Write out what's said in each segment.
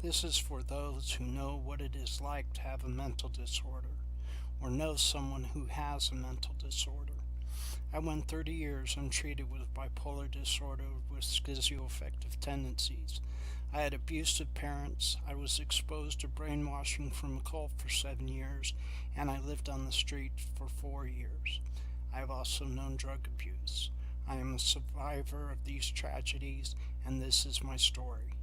This is for those who know what it is like to have a mental disorder or know someone who has a mental disorder. I went 30 years untreated with bipolar disorder with schizoaffective tendencies. I had abusive parents, I was exposed to brainwashing from a cult for 7 years, and I lived on the street for 4 years. I have also known drug abuse. I am a survivor of these tragedies, and this is my story.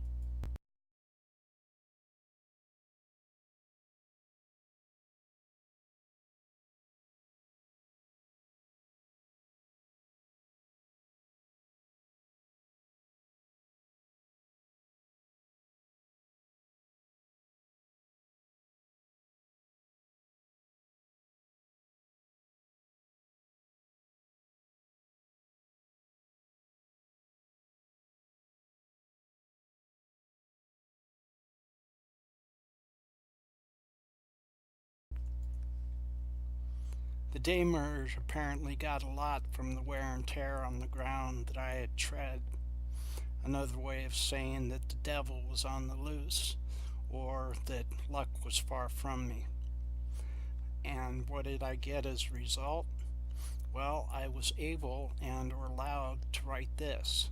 The day emerged apparently got a lot from the wear and tear on the ground that I had tread. Another way of saying that the devil was on the loose, or that luck was far from me. And what did I get as a result? Well, I was able and or allowed to write this.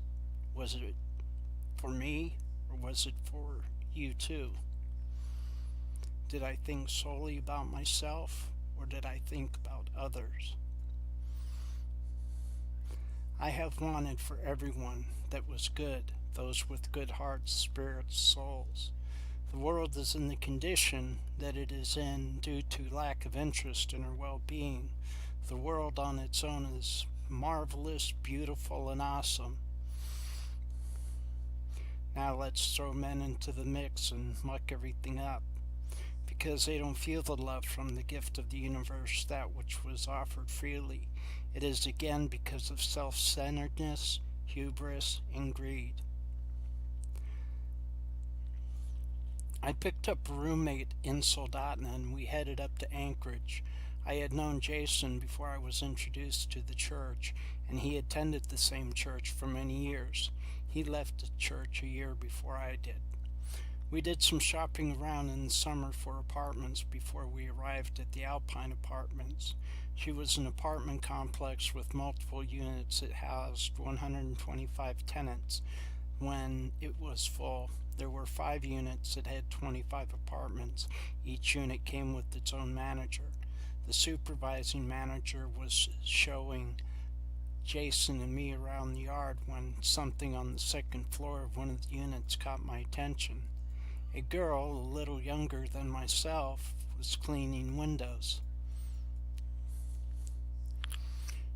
Was it for me, or was it for you too? Did I think solely about myself, or did I think about others? I have wanted for everyone that was good, those with good hearts, spirits, souls. The world is in the condition that it is in due to lack of interest in her well being. The world on its own is marvelous, beautiful, and awesome. Now let's throw men into the mix and muck everything up, because they don't feel the love from the gift of the universe, that which was offered freely. It is again because of self centeredness, hubris, and greed. I picked up a roommate in Soldotna and we headed up to Anchorage. I had known Jason before I was introduced to the church, and he attended the same church for many years. He left the church a year before I did. We did some shopping around in the summer for apartments before we arrived at the Alpine Apartments. She was an apartment complex with multiple units. It housed 125 tenants. When it was full, there were 5 units that had 25 apartments. Each unit came with its own manager. The supervising manager was showing Jason and me around the yard when something on the second floor of one of the units caught my attention. A girl, a little younger than myself, was cleaning windows.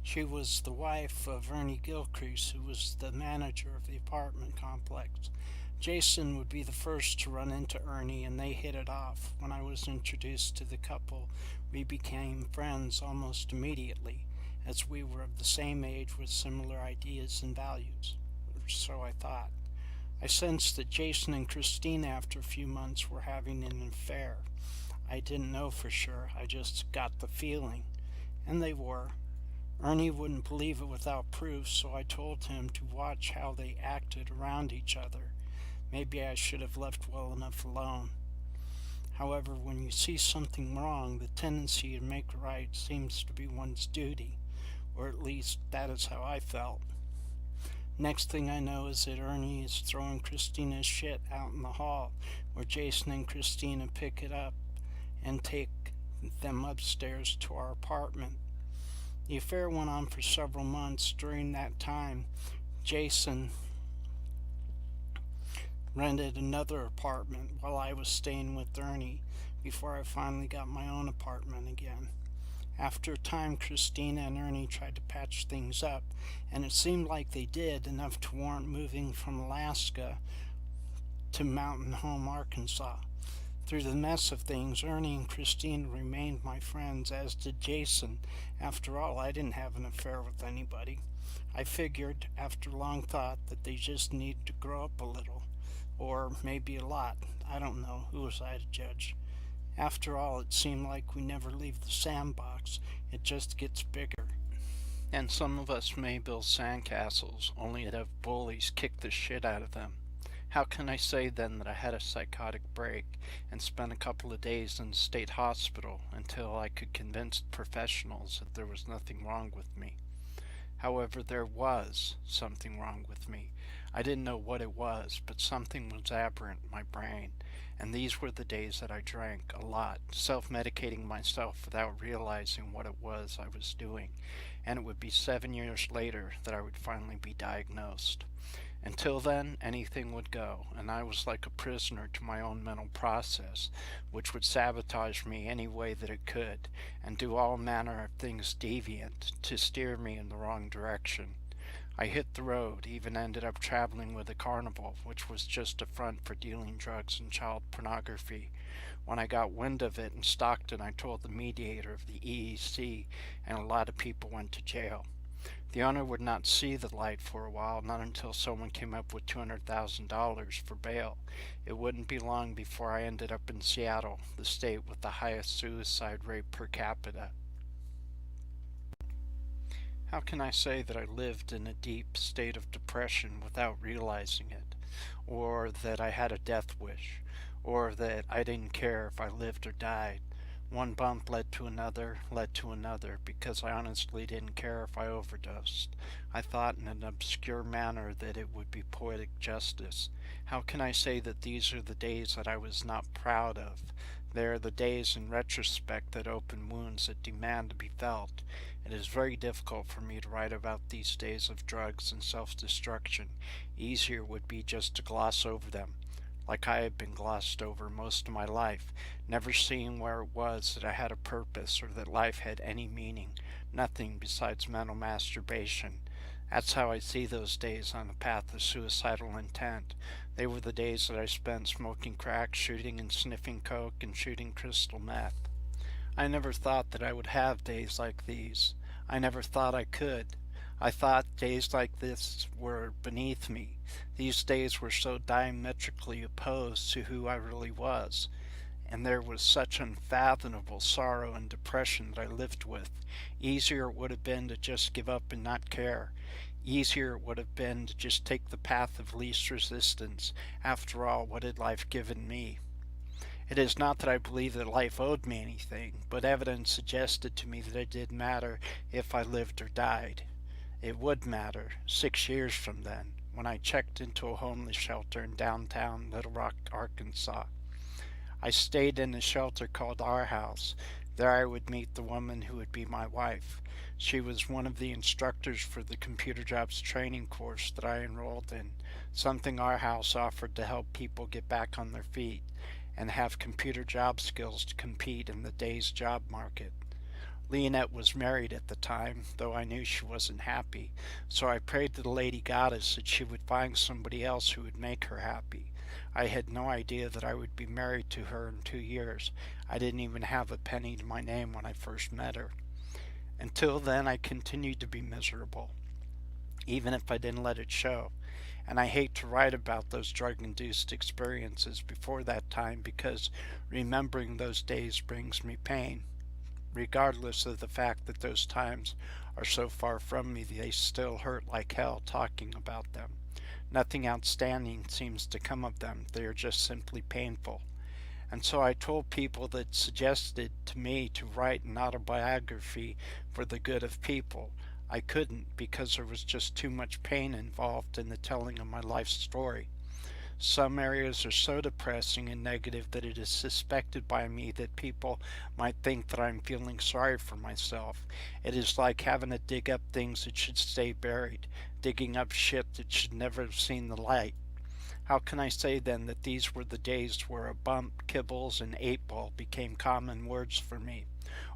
She was the wife of Ernie Gilcrease, who was the manager of the apartment complex. Jason would be the first to run into Ernie, and they hit it off. When I was introduced to the couple, we became friends almost immediately, as we were of the same age with similar ideas and values. Or so I thought. I sensed that Jason and Christina, after a few months, were having an affair. I didn't know for sure, I just got the feeling. And they were. Ernie wouldn't believe it without proof, so I told him to watch how they acted around each other. Maybe I should have left well enough alone. However, when you see something wrong, the tendency to make it right seems to be one's duty, or at least that is how I felt. Next thing I know is that Ernie is throwing Christina's shit out in the hall, where Jason and Christina pick it up and take them upstairs to our apartment. The affair went on for several months. During that time, Jason rented another apartment while I was staying with Ernie before I finally got my own apartment again. After a time, Christina and Ernie tried to patch things up, and it seemed like they did enough to warrant moving from Alaska to Mountain Home, Arkansas. Through the mess of things, Ernie and Christine remained my friends, as did Jason. After all, I didn't have an affair with anybody. I figured, after long thought, that they just needed to grow up a little. Or maybe a lot. I don't know. Who was I to judge? After all, it seemed like we never leave the sandbox. It just gets bigger. And some of us may build sandcastles, only to have bullies kick the shit out of them. How can I say then that I had a psychotic break and spent a couple of days in the state hospital until I could convince professionals that there was nothing wrong with me? However, there was something wrong with me. I didn't know what it was, but something was aberrant in my brain. And these were the days that I drank a lot, self-medicating myself without realizing what it was I was doing. And it would be 7 years later that I would finally be diagnosed. Until then, anything would go, and I was like a prisoner to my own mental process, which would sabotage me any way that it could, and do all manner of things deviant to steer me in the wrong direction. I hit the road, even ended up traveling with a carnival, which was just a front for dealing drugs and child pornography. When I got wind of it in Stockton, I told the mediator of the EEC, and a lot of people went to jail. The owner would not see the light for a while, not until someone came up with $200,000 for bail. It wouldn't be long before I ended up in Seattle, the state with the highest suicide rate per capita. How can I say that I lived in a deep state of depression without realizing it? Or that I had a death wish? Or that I didn't care if I lived or died? One bump led to another, because I honestly didn't care if I overdosed. I thought in an obscure manner that it would be poetic justice. How can I say that these are the days that I was not proud of? They are the days in retrospect that open wounds that demand to be felt. It is very difficult for me to write about these days of drugs and self-destruction. Easier would be just to gloss over them, like I had been glossed over most of my life, never seeing where it was that I had a purpose or that life had any meaning, nothing besides mental masturbation. That's how I see those days on the path of suicidal intent. They were the days that I spent smoking crack, shooting and sniffing coke, and shooting crystal meth. I never thought that I would have days like these. I never thought I could. I thought days like this were beneath me. These days were so diametrically opposed to who I really was. And there was such unfathomable sorrow and depression that I lived with. Easier it would have been to just give up and not care. Easier it would have been to just take the path of least resistance. After all, what had life given me? It is not that I believe that life owed me anything, but evidence suggested to me that it did matter if I lived or died. It would matter 6 years from then, when I checked into a homeless shelter in downtown Little Rock, Arkansas. I stayed in a shelter called Our House. There I would meet the woman who would be my wife. She was one of the instructors for the computer jobs training course that I enrolled in, something Our House offered to help people get back on their feet and have computer job skills to compete in the day's job market. Leonette was married at the time, though I knew she wasn't happy, so I prayed to the Lady Goddess that she would find somebody else who would make her happy. I had no idea that I would be married to her in 2 years. I didn't even have a penny to my name when I first met her. Until then, I continued to be miserable, even if I didn't let it show. And I hate to write about those drug-induced experiences before that time because remembering those days brings me pain. Regardless of the fact that those times are so far from me, they still hurt like hell talking about them. Nothing outstanding seems to come of them. They are just simply painful. And so I told people that suggested to me to write an autobiography for the good of people. I couldn't because there was just too much pain involved in the telling of my life story. Some areas are so depressing and negative that it is suspected by me that people might think that I'm feeling sorry for myself. It is like having to dig up things that should stay buried, digging up shit that should never have seen the light. How can I say then that these were the days where a bump, kibbles, and 8-ball became common words for me?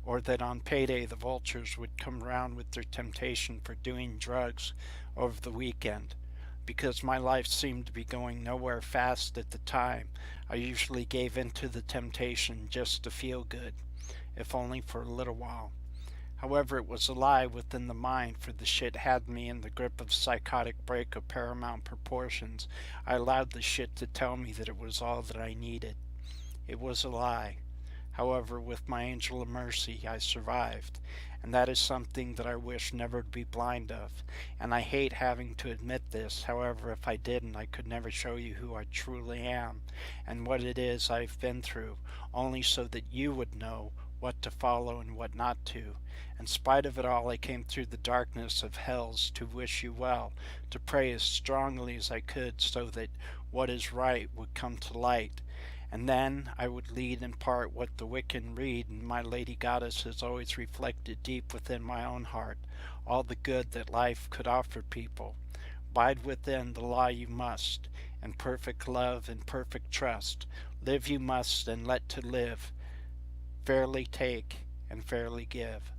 Or that on payday the vultures would come around with their temptation for doing drugs over the weekend? Because my life seemed to be going nowhere fast at the time, I usually gave in to the temptation just to feel good, if only for a little while. However, it was a lie within the mind, for the shit had me in the grip of psychotic break of paramount proportions. I allowed the shit to tell me that it was all that I needed. It was a lie. However, with my angel of mercy, I survived, and that is something that I wish never to be blind of. And I hate having to admit this. However, if I didn't, I could never show you who I truly am and what it is I've been through, only so that you would know what to follow and what not to. In spite of it all, I came through the darkness of hells to wish you well, to pray as strongly as I could so that what is right would come to light. And then I would lead in part what the Wiccan read, and my Lady Goddess has always reflected deep within my own heart all the good that life could offer people. Bide within the law you must, and perfect love and perfect trust. Live you must, and let to live. Fairly take and fairly give.